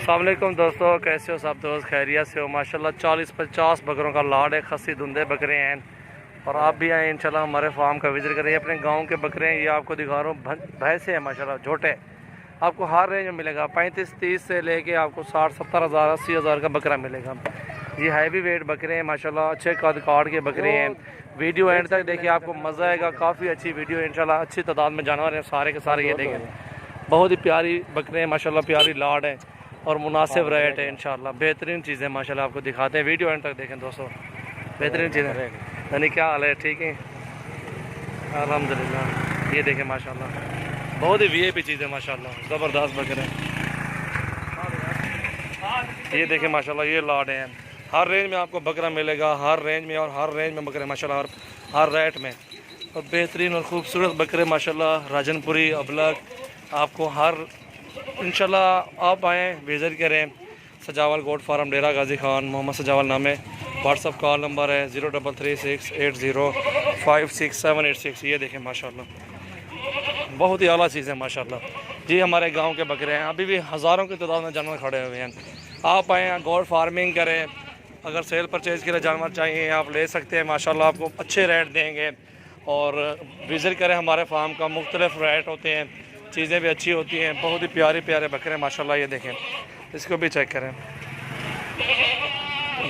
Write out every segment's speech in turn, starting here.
अस्सलामुअलैकुम दोस्तों, कैसे हो सब दोस्त? खैरियत से हो? माशाल्लाह 40-50 बकरों का लाड है। खस्सी धुंधे बकरे हैं और आप भी आए इंशाल्लाह हमारे फार्म का विजिट करें। अपने गांव के बकरे हैं, ये आपको दिखा रहा हूँ। भैंसे हैं माशाल्लाह, झोटे। आपको हर रेंज में मिलेगा, 35-30 से लेके आपको 60-70 हज़ार 80 हज़ार का बकरा मिलेगा। ये हैवी वेट बकरे हैं माशाल्लाह, अच्छे कद काट के बकरे हैं। वीडियो एंड तक देखिए, आपको मज़ा आएगा। काफ़ी अच्छी वीडियो है इंशाल्लाह। अच्छी तादाद में जानवर हैं सारे के सारे। ये देखें, बहुत ही प्यारी बकरे हैं माशाल्लाह, प्यारी लाड है और मुनासिब रेट है इंशाल्लाह। बेहतरीन चीज़ें माशाल्लाह आपको दिखाते हैं। वीडियो एंड तक देखें दोस्तों, बेहतरीन चीज़ें। यानी क्या हाल है? ठीक है अल्हम्दुलिल्लाह। ये देखें माशाल्लाह, बहुत ही वीआईपी चीज़ है माशाल्लाह, ज़बरदस्त बकरे। ये देखें माशाल्लाह, ये लाड हैं। हर रेंज में आपको बकरा मिलेगा, हर रेंज में, और हर रेंज में बकरे माशाल्लाह, हर रेट में। और बेहतरीन और ख़ूबसूरत बकरे माशाल्लाह, राजनपुरी अबलग आपको हर इंशाल्लाह। आप आएँ, विज़िट करें। सजावल गोट फार्म, डेरा गाजी खान, मोहम्मद सजावल नाम है। व्हाट्सअप कॉल नंबर है 0336805676। ये देखें माशाल्लाह, बहुत ही आला चीज़ है माशाल्लाह जी। हमारे गांव के बकरे हैं, अभी भी हज़ारों की तादाद में जानवर खड़े हुए हैं। आप आएँ, गोट फार्मिंग करें। अगर सेल परचेज़ के लिए जानवर चाहिए आप ले सकते हैं माशाल्लाह, आपको अच्छे रेट देंगे। और विज़िट करें हमारे फार्म का, मुख्तलिफ रेट होते हैं, चीज़ें भी अच्छी होती हैं। बहुत ही प्यारे प्यारे बकरे माशाल्लाह। ये देखें, इसको भी चेक करें।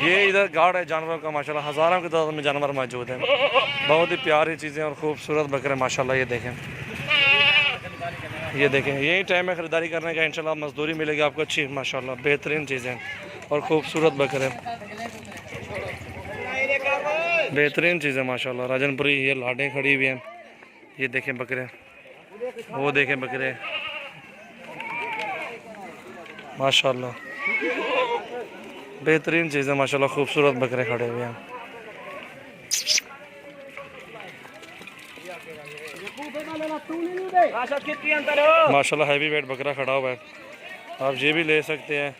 ये इधर गार्ड है जानवरों का माशाल्लाह, हज़ारों की तादाद में जानवर मौजूद हैं। बहुत ही प्यारी चीज़ें और ख़ूबसूरत बकरे माशाल्लाह। ये देखें, ये देखें, यही टाइम है ख़रीदारी करने का इंशाल्लाह। मजदूरी मिलेगी आपको अच्छी माशाल्लाह। बेहतरीन चीज़ें और ख़ूबसूरत बकरे, बेहतरीन चीज़ें माशाल्लाह। राजनपुरी ये लाडें खड़ी हुई हैं। ये देखें बकरे, वो देखें बकरे माशाल्लाह, बेहतरीन चीज़ें माशाल्लाह। खूबसूरत बकरे खड़े हुए हैं माशाल्लाह। हैवी वेट बकरा खड़ा हुआ है, आप ये भी ले सकते हैं।